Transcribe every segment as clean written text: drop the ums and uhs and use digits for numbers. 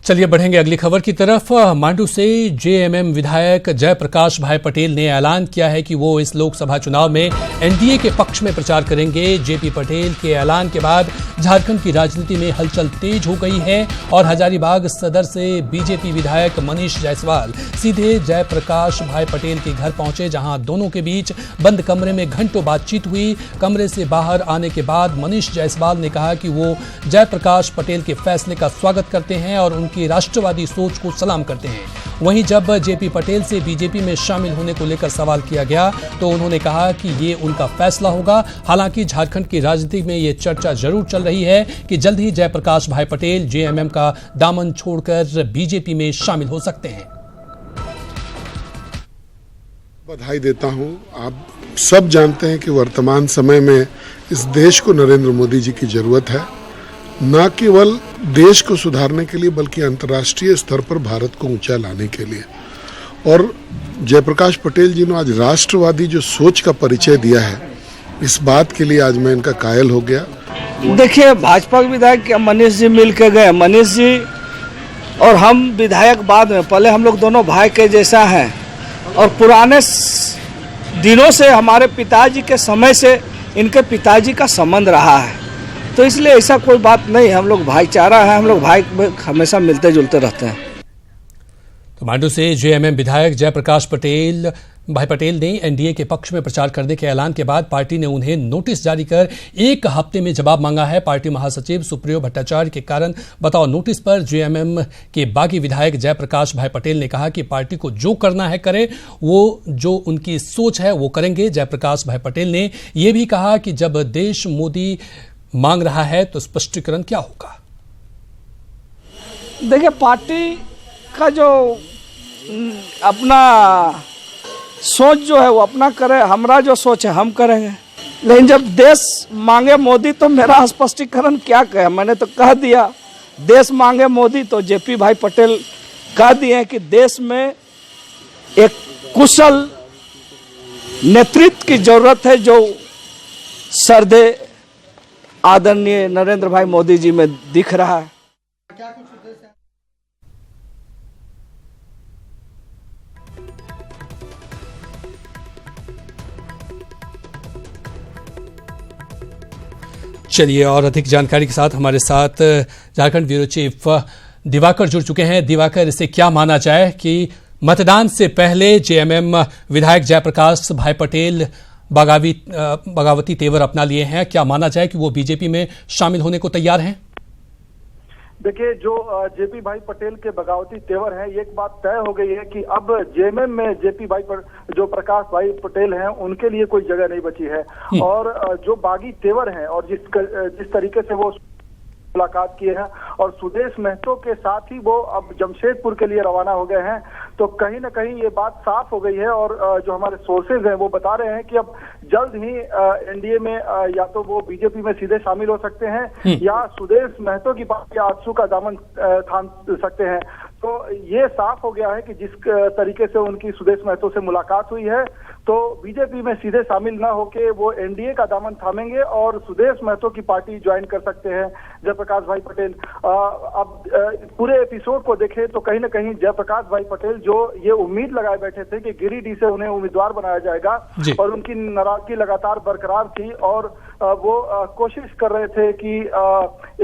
चलिए बढ़ेंगे अगली खबर की तरफ। मांडू से जेएमएम विधायक जयप्रकाश भाई पटेल ने ऐलान किया है कि वो इस लोकसभा चुनाव में एनडीए के पक्ष में प्रचार करेंगे। जेपी पटेल के ऐलान के बाद झारखंड की राजनीति में हलचल तेज हो गई है और हजारीबाग सदर से बीजेपी विधायक मनीष जायसवाल सीधे जयप्रकाश भाई पटेल के घर पहुंचे, जहां दोनों के बीच बंद कमरे में घंटों बातचीत हुई। कमरे से बाहर आने के बाद मनीष जायसवाल ने कहा कि वो जयप्रकाश पटेल के फैसले का स्वागत करते हैं और की राष्ट्रवादी सोच को सलाम करते हैं। वहीं जब जेपी पटेल से बीजेपी में शामिल होने को लेकर सवाल किया गया तो उन्होंने कहा कि ये उनका फैसला होगा। हालांकि झारखंड की राजनीति में ये चर्चा जरूर चल रही है कि जल्द ही जयप्रकाश भाई पटेल जेएमएम का दामन छोड़कर बीजेपी में शामिल हो सकते हैं। बधाई देता हूं। आप सब जानते हैं कि वर्तमान समय में इस देश को नरेंद्र मोदी जी की जरूरत है, न केवल देश को सुधारने के लिए बल्कि अंतर्राष्ट्रीय स्तर पर भारत को ऊंचा लाने के लिए। और जयप्रकाश पटेल जी ने आज राष्ट्रवादी जो सोच का परिचय दिया है, इस बात के लिए आज मैं इनका कायल हो गया। देखिए, भाजपा के विधायक मनीष जी मिल के गए। मनीष जी और हम विधायक बाद में, पहले हम लोग दोनों भाई के जैसा हैं और पुराने दिनों से हमारे पिताजी के समय से इनके पिताजी का संबंध रहा है, तो इसलिए ऐसा कोई बात नहीं। हम लोग भाईचारा है, हम लोग भाई हमेशा मिलते जुलते रहते हैं। तो मांडू से जेएमएम विधायक जयप्रकाश भाई पटेल ने एनडीए के पक्ष में प्रचार करने के ऐलान के बाद पार्टी ने उन्हें नोटिस जारी कर 1 हफ्ते में जवाब मांगा है। पार्टी महासचिव सुप्रियो भट्टाचार्य के कारण बताओ नोटिस पर जेएमएम के बागी विधायक जयप्रकाश भाई पटेल ने कहा कि पार्टी को जो करना है करे, वो जो उनकी सोच है वो करेंगे। जयप्रकाश भाई पटेल ने यह भी कहा कि जब देश मोदी मांग रहा है तो स्पष्टीकरण क्या होगा। देखिए, पार्टी का जो अपना सोच जो है वो अपना करे, हमारा जो सोच है हम करेंगे। लेकिन जब देश मांगे मोदी तो मेरा स्पष्टीकरण क्या कहे, मैंने तो कह दिया। देश मांगे मोदी तो जेपी भाई पटेल कह दिए कि देश में एक कुशल नेतृत्व की जरूरत है जो श्रद्धेय आदरणीय नरेंद्र भाई मोदी जी में दिख रहा है। चलिए और अधिक जानकारी के साथ हमारे साथ झारखंड ब्यूरो चीफ दिवाकर जुड़ चुके हैं। दिवाकर, इसे क्या माना जाए कि मतदान से पहले जेएमएम विधायक जयप्रकाश भाई पटेल बगावती तेवर अपना लिए हैं, क्या माना जाए कि वो बीजेपी में शामिल होने को तैयार हैं? देखिए, जो जेपी भाई पटेल के बगावती तेवर हैं, एक बात तय हो गई है कि अब जेएमएम में जेपी भाई जो प्रकाश भाई पटेल हैं उनके लिए कोई जगह नहीं बची है। और जो बागी तेवर हैं और जिस तरीके से वो मुलाकात किए हैं और सुदेश महतो के साथ ही वो अब जमशेदपुर के लिए रवाना हो गए हैं, तो कहीं ना कहीं ये बात साफ हो गई है। और जो हमारे सोर्सेज हैं वो बता रहे हैं कि अब जल्द ही एनडीए में या तो वो बीजेपी में सीधे शामिल हो सकते हैं या सुदेश महतो की पार्टी आजसू का दामन थाम सकते हैं। तो ये साफ हो गया है कि जिस तरीके से उनकी सुदेश महतो से मुलाकात हुई है, तो बीजेपी में सीधे शामिल न होके वो एनडीए का दामन थामेंगे और सुदेश महतो की पार्टी ज्वाइन कर सकते हैं जयप्रकाश भाई पटेल। अब पूरे एपिसोड को देखें तो कहीं ना कहीं जयप्रकाश भाई पटेल जो ये उम्मीद लगाए बैठे थे कि गिरिडीह से उन्हें उम्मीदवार बनाया जाएगा और उनकी नाराजगी लगातार बरकरार थी और वो कोशिश कर रहे थे कि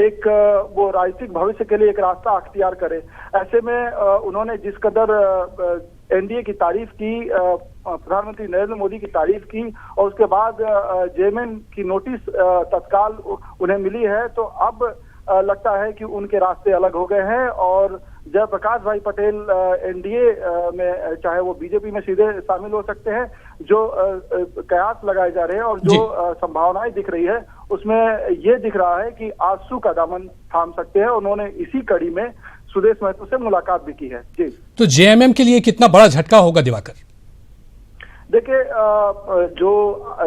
एक वो राजनीतिक भविष्य के लिए एक रास्ता अख्तियार करे। ऐसे में उन्होंने जिस कदर एनडीए की तारीफ की, प्रधानमंत्री नरेंद्र मोदी की तारीफ की और उसके बाद जेएमएम की नोटिस तत्काल उन्हें मिली है, तो अब लगता है कि उनके रास्ते अलग हो गए हैं और जयप्रकाश भाई पटेल एनडीए में चाहे वो बीजेपी में सीधे शामिल हो सकते हैं। जो कयास लगाए जा रहे हैं और जो संभावनाएं दिख रही है उसमें ये दिख रहा है कि आजसू का दामन थाम सकते हैं। उन्होंने इसी कड़ी में सुदेश महतो से मुलाकात भी की है। जी, तो जेएमएम के लिए कितना बड़ा झटका होगा दिवाकर? देखिए, जो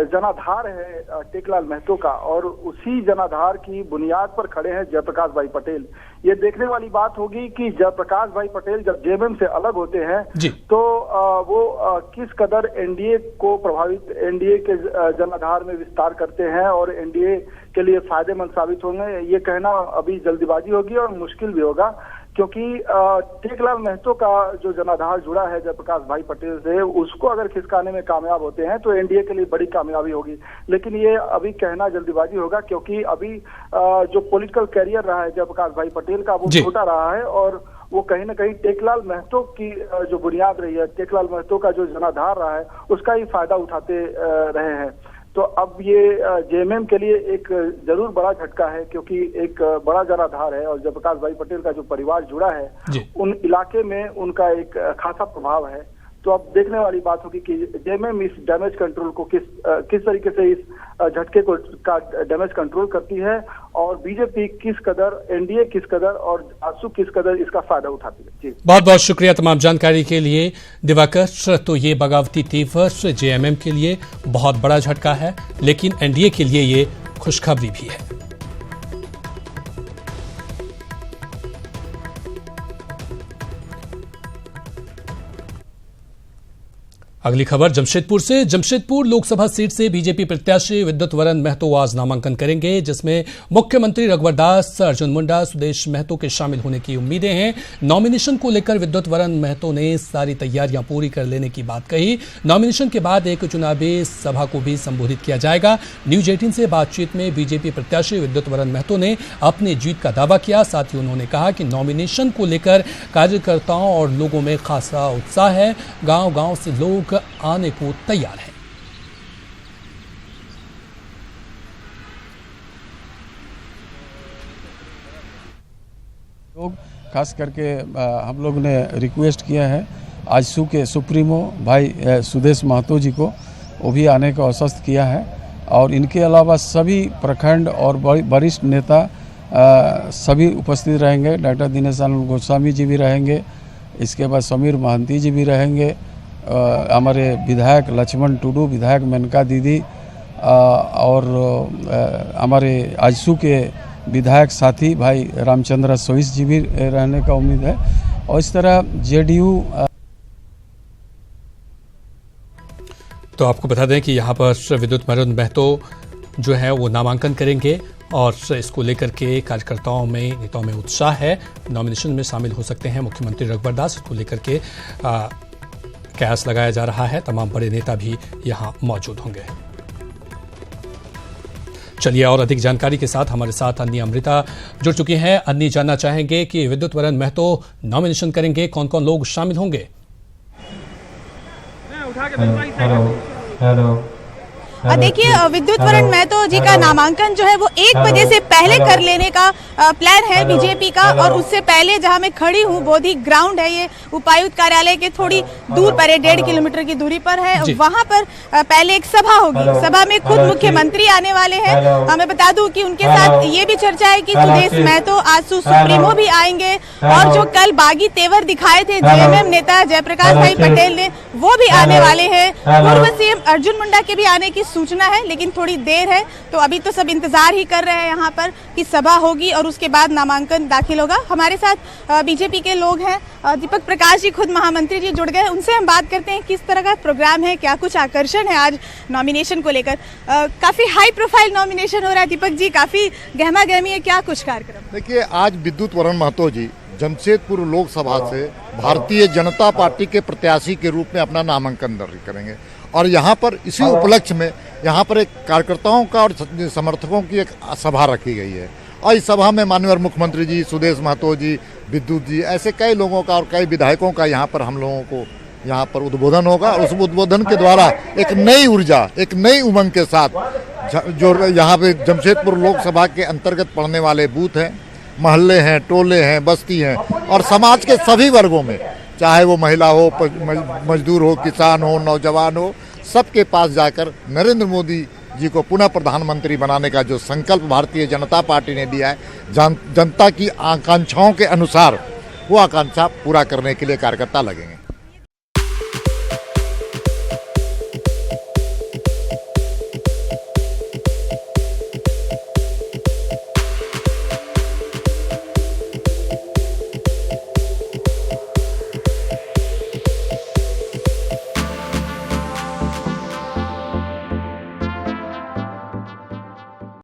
जनाधार है टेकलाल महतो का और उसी जनाधार की बुनियाद पर खड़े हैं जयप्रकाश भाई पटेल। ये देखने वाली बात होगी कि जयप्रकाश भाई पटेल जब जेएमएम से अलग होते हैं तो वो किस कदर एनडीए को प्रभावित, एनडीए के जनाधार में विस्तार करते हैं और एनडीए के लिए फायदेमंद साबित होंगे। ये कहना अभी जल्दीबाजी होगी और मुश्किल भी होगा, क्योंकि टेकलाल महतो का जो जनाधार जुड़ा है जयप्रकाश भाई पटेल से, उसको अगर खिसकाने में कामयाब होते हैं तो एनडीए के लिए बड़ी कामयाबी होगी। लेकिन ये अभी कहना जल्दीबाजी होगा, क्योंकि अभी जो पॉलिटिकल कैरियर रहा है जयप्रकाश भाई पटेल का वो छोटा रहा है, और वो कहीं ना कहीं टेकलाल महतो की जो बुनियाद रही है, टेकलाल महतो का जो जनाधार रहा है, उसका ही फायदा उठाते रहे हैं। तो अब ये जेएमएम के लिए एक जरूर बड़ा झटका है, क्योंकि एक बड़ा जनाधार है और जयप्रकाश भाई पटेल का जो परिवार जुड़ा है उन इलाके में उनका एक खासा प्रभाव है। तो अब देखने वाली बात होगी कि जेएमएम इस डैमेज कंट्रोल को किस तरीके से इस झटके को का डैमेज कंट्रोल करती है, और बीजेपी किस कदर, एनडीए किस कदर और आसू किस कदर इसका फायदा उठाती है। जी बहुत बहुत शुक्रिया तमाम जानकारी के लिए दिवाकर। तो ये बगावती तेवर जेएमएम के लिए बहुत बड़ा झटका है, लेकिन एनडीए के लिए ये खुशखबरी भी है। अगली खबर जमशेदपुर से। जमशेदपुर लोकसभा सीट से बीजेपी प्रत्याशी विद्युत वरण महतो आज नामांकन करेंगे, जिसमें मुख्यमंत्री रघुवर दास, अर्जुन मुंडा, सुदेश महतो के शामिल होने की उम्मीदें हैं। नॉमिनेशन को लेकर विद्युत वरण महतो ने सारी तैयारियां पूरी कर लेने की बात कही। नॉमिनेशन के बाद एक चुनावी सभा को भी संबोधित किया जाएगा। न्यूज 18 से बातचीत में बीजेपी प्रत्याशी विद्युत वरण महतो ने अपनी जीत का दावा किया। साथ ही उन्होंने कहा कि नॉमिनेशन को लेकर कार्यकर्ताओं और लोगों में खासा उत्साह है। गांव-गांव से लोग आने को तैयार है। लोग खास करके हम लोग ने रिक्वेस्ट किया है आजसू के सुप्रीमो भाई सुदेश महतो जी को, वो भी आने का आश्वस्त किया है। और इनके अलावा सभी प्रखंड और वरिष्ठ नेता सभी उपस्थित रहेंगे। डॉक्टर दिनेश आनंद गोस्वामी जी भी रहेंगे, इसके बाद समीर महंती जी भी रहेंगे, हमारे विधायक लक्ष्मण टुडू, विधायक मेनका दीदी और हमारे आजसू के विधायक साथी भाई रामचंद्र सोइस जी भी रहने का उम्मीद है। और इस तरह जेडीयू। तो आपको बता दें कि यहाँ पर विद्युत वरण महतो जो है वो नामांकन करेंगे और इसको लेकर के कार्यकर्ताओं में, नेताओं में उत्साह है। नॉमिनेशन में शामिल हो सकते हैं मुख्यमंत्री रघुवर दास। इसको लेकर के कयास लगाया जा रहा है। तमाम बड़े नेता भी यहां मौजूद होंगे। चलिए और अधिक जानकारी के साथ हमारे साथ अन्नी अमृता जुड़ चुकी हैं। अन्नी, जानना चाहेंगे कि विद्युत वरण महतो नॉमिनेशन करेंगे, कौन कौन लोग शामिल होंगे? हेलो। देखिए, विद्युत वरण महतो जी का नामांकन जो है वो 1 बजे से पहले कर लेने का प्लान है बीजेपी का। और उससे पहले जहां मैं खड़ी हूं, बोधी ग्राउंड है, ये उपायुक्त कार्यालय के थोड़ी दूर पर है, 1.5 किलोमीटर की दूरी पर है। वहां पर पहले एक सभा होगी। सभा में खुद मुख्यमंत्री आने वाले हैं। मैं बता दूं कि उनके साथ ये भी चर्चा है कि सुदेश महतो, आजसू सुप्रीमो भी आएंगे। और जो कल बागी तेवर दिखाए थे जेएमएम नेता जयप्रकाश भाई पटेल ने, वो भी आने वाले हैं। पूर्व सीएम अर्जुन मुंडा के भी आने की सूचना है, लेकिन थोड़ी देर है। तो अभी तो सब इंतजार ही कर रहे हैं यहाँ पर कि सभा होगी और उसके बाद नामांकन दाखिल होगा। हमारे साथ बीजेपी के लोग हैं, दीपक प्रकाश जी, खुद महामंत्री जी जुड़ गए। उनसे हम बात करते हैं किस तरह का प्रोग्राम है, क्या कुछ आकर्षण है आज नॉमिनेशन को लेकर। काफी हाई प्रोफाइल नॉमिनेशन हो रहा है दीपक जी, काफी गहमा गहमी है, क्या कुछ कार्यक्रम? देखिए, आज विद्युत वरण महतो जी जमशेदपुर लोकसभा से भारतीय जनता पार्टी के प्रत्याशी के रूप में अपना नामांकन दर्ज करेंगे। और यहाँ पर इसी उपलक्ष्य में यहाँ पर एक कार्यकर्ताओं का और समर्थकों की एक सभा रखी गई है। और इस सभा में माननीय मुख्यमंत्री जी, सुदेश महतो जी, विद्युत जी, ऐसे कई लोगों का और कई विधायकों का यहाँ पर हम लोगों को यहाँ पर उद्बोधन होगा। और उस उद्बोधन के द्वारा एक नई ऊर्जा, एक नई उमंग के साथ जो यहाँ पे जमशेदपुर लोकसभा के अंतर्गत पड़ने वाले बूथ हैं, महल्ले हैं, टोले हैं, बस्ती हैं और समाज के सभी वर्गों में, चाहे वो महिला हो, मजदूर हो, किसान हो, नौजवान हो, सबके पास जाकर नरेंद्र मोदी जी को पुनः प्रधानमंत्री बनाने का जो संकल्प भारतीय जनता पार्टी ने दिया है, जनता की आकांक्षाओं के अनुसार वो आकांक्षा पूरा करने के लिए कार्यकर्ता लगेंगे।